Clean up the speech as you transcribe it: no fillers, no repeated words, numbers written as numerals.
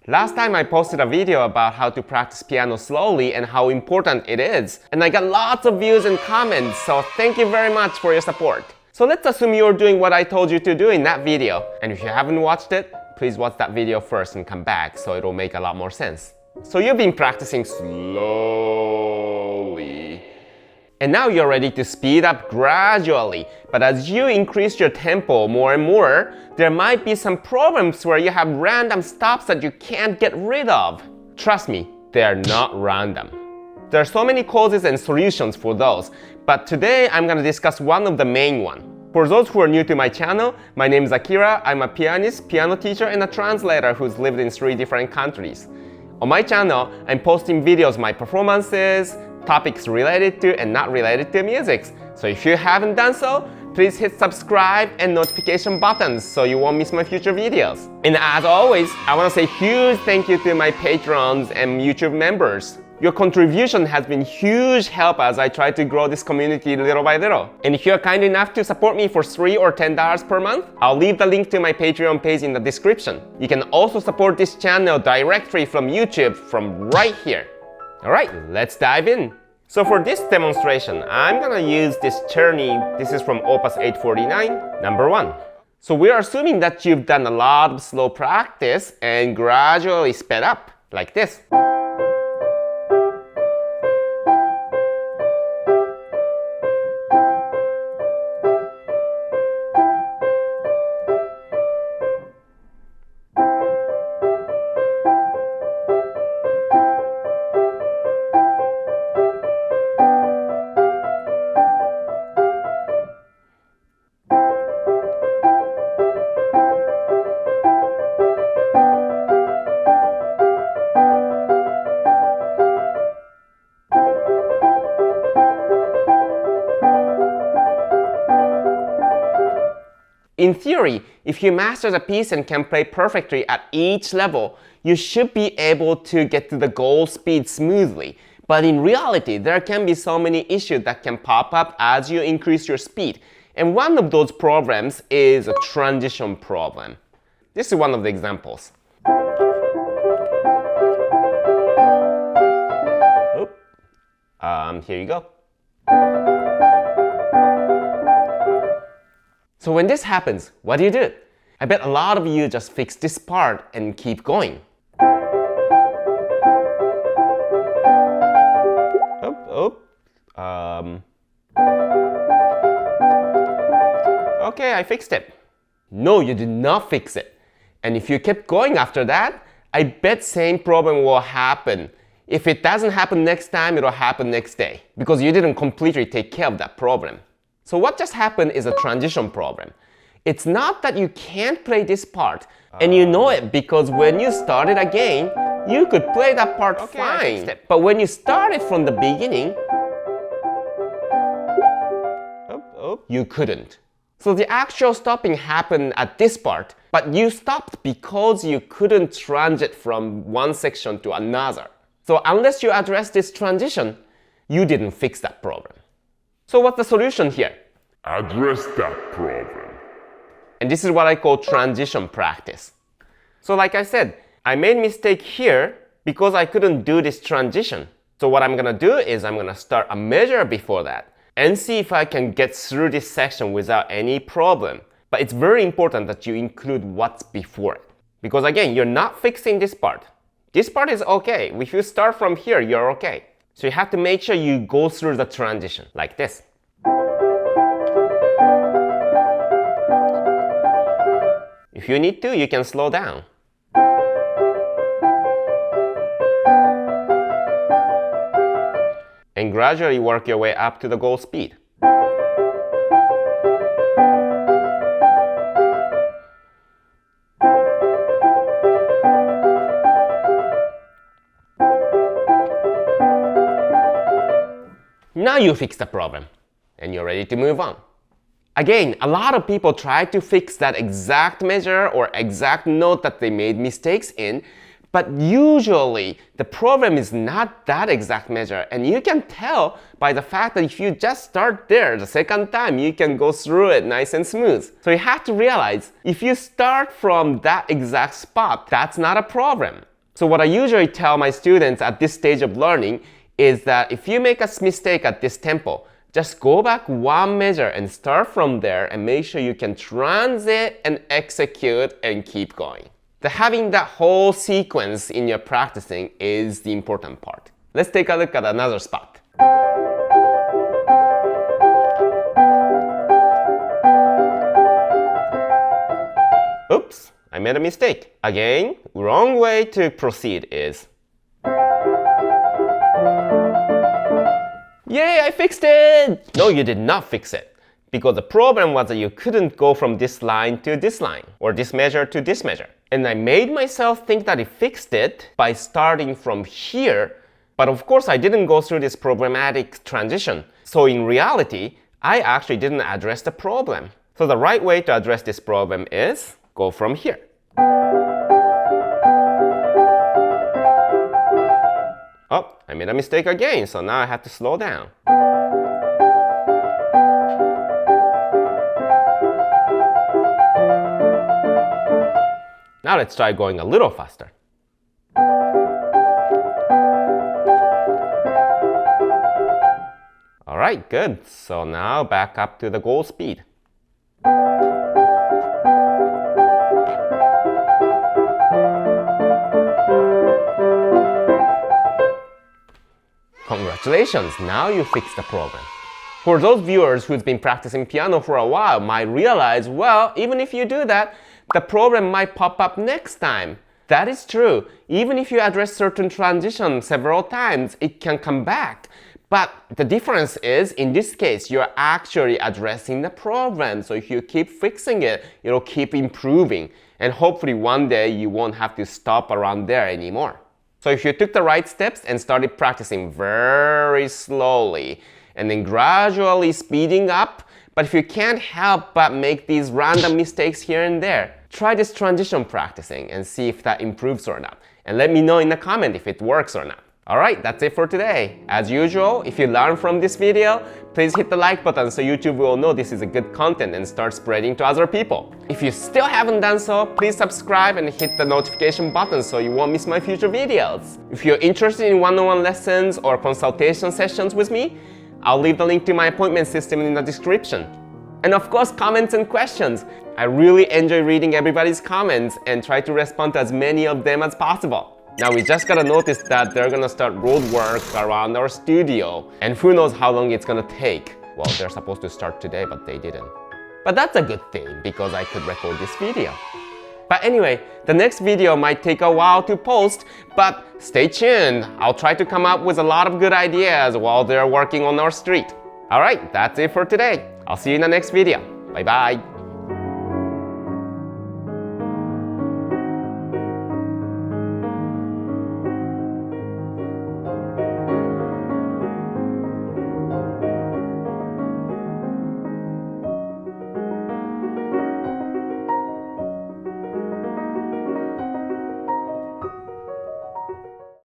Last time I posted a video about how to practice piano slowly and how important it is, and I got lots of views and comments, so thank you very much for your support. So let's assume you're doing what I told you to do in that video, and if you haven't watched it, please watch that video first and come back so it'll make a lot more sense. So you've been practicing slowly, and now you're ready to speed up gradually. But as you increase your tempo more and more, there might be some problems where you have random stops that you can't get rid of. Trust me, they're not random. There are so many causes and solutions for those, but today I'm going to discuss one of the main ones. For those who are new to my channel, my name is Akira. I'm a pianist, piano teacher, and a translator who's lived in 3 different countries. On my channel, I'm posting videos of my performances, topics related to and not related to music. So if you haven't done so, please hit subscribe and notification buttons so you won't miss my future videos. And as always, I want to say huge thank you to my patrons and YouTube members. Your contribution has been huge help as I try to grow this community little by little. And if you're kind enough to support me for $3 or $10 per month, I'll leave the link to my Patreon page in the description. You can also support this channel directly from YouTube from right here. Alright, let's dive in. So for this demonstration, I'm gonna use this Czerny, this is from Opus 849, number 1. So we're assuming that you've done a lot of slow practice and gradually sped up, like this. In theory, if you master the piece and can play perfectly at each level, you should be able to get to the goal speed smoothly. But in reality, there can be so many issues that can pop up as you increase your speed. And one of those problems is a transition problem. This is one of the examples. Here you go. So when this happens, what do you do? I bet a lot of you just fix this part and keep going. Okay, I fixed it. No, you did not fix it. And if you kept going after that, I bet same problem will happen. If it doesn't happen next time, it'll happen next day because you didn't completely take care of that problem. So what just happened is a transition problem. It's not that you can't play this part, and you know it because when you started again, you could play that part fine. But when you started from the beginning, you couldn't. So the actual stopping happened at this part, but you stopped because you couldn't transit from one section to another. So unless you address this transition, you didn't fix that problem. So what's the solution here? Address that problem. And this is what I call transition practice. So like I said, I made a mistake here because I couldn't do this transition. So what I'm gonna do is I'm gonna start a measure before that and see if I can get through this section without any problem. But it's very important that you include what's before it. Because again, you're not fixing this part. This part is okay. If you start from here, you're okay. So you have to make sure you go through the transition, like this. If you need to, you can slow down. And gradually work your way up to the goal speed. Now you fix the problem, and you're ready to move on. Again, a lot of people try to fix that exact measure or exact note that they made mistakes in, but usually the problem is not that exact measure, and you can tell by the fact that if you just start there the second time, you can go through it nice and smooth. So you have to realize, if you start from that exact spot, that's not a problem. So what I usually tell my students at this stage of learning is that if you make a mistake at this tempo, just go back one measure and start from there and make sure you can transit and execute and keep going. Having that whole sequence in your practicing is the important part. Let's take a look at another spot. Oops, I made a mistake. Again, wrong way to proceed is. Yay, I fixed it! No, you did not fix it. Because the problem was that you couldn't go from this line to this line, or this measure to this measure. And I made myself think that I fixed it by starting from here. But of course, I didn't go through this problematic transition. So in reality, I actually didn't address the problem. So the right way to address this problem is go from here. Oh, I made a mistake again, so now I have to slow down. Now let's try going a little faster. Alright, good. So now back up to the goal speed. Congratulations, now you fixed the problem. For those viewers who's been practicing piano for a while might realize, well, even if you do that, the problem might pop up next time. That is true. Even if you address certain transitions several times, it can come back. But the difference is, in this case, you're actually addressing the problem. So if you keep fixing it, it'll keep improving. And hopefully one day you won't have to stop around there anymore. So if you took the right steps and started practicing very slowly, and then gradually speeding up, but if you can't help but make these random mistakes here and there, try this transition practicing and see if that improves or not. And let me know in the comment if it works or not. Alright, that's it for today. As usual, if you learned from this video, please hit the like button so YouTube will know this is a good content and start spreading to other people. If you still haven't done so, please subscribe and hit the notification button so you won't miss my future videos. If you're interested in one-on-one lessons or consultation sessions with me, I'll leave the link to my appointment system in the description. And of course, comments and questions. I really enjoy reading everybody's comments and try to respond to as many of them as possible. Now we just gotta notice that they're gonna start road work around our studio, and who knows how long it's gonna take. Well, they're supposed to start today, but they didn't. But that's a good thing, because I could record this video. But anyway, the next video might take a while to post, but stay tuned. I'll try to come up with a lot of good ideas while they're working on our street. Alright, that's it for today. I'll see you in the next video. Bye bye.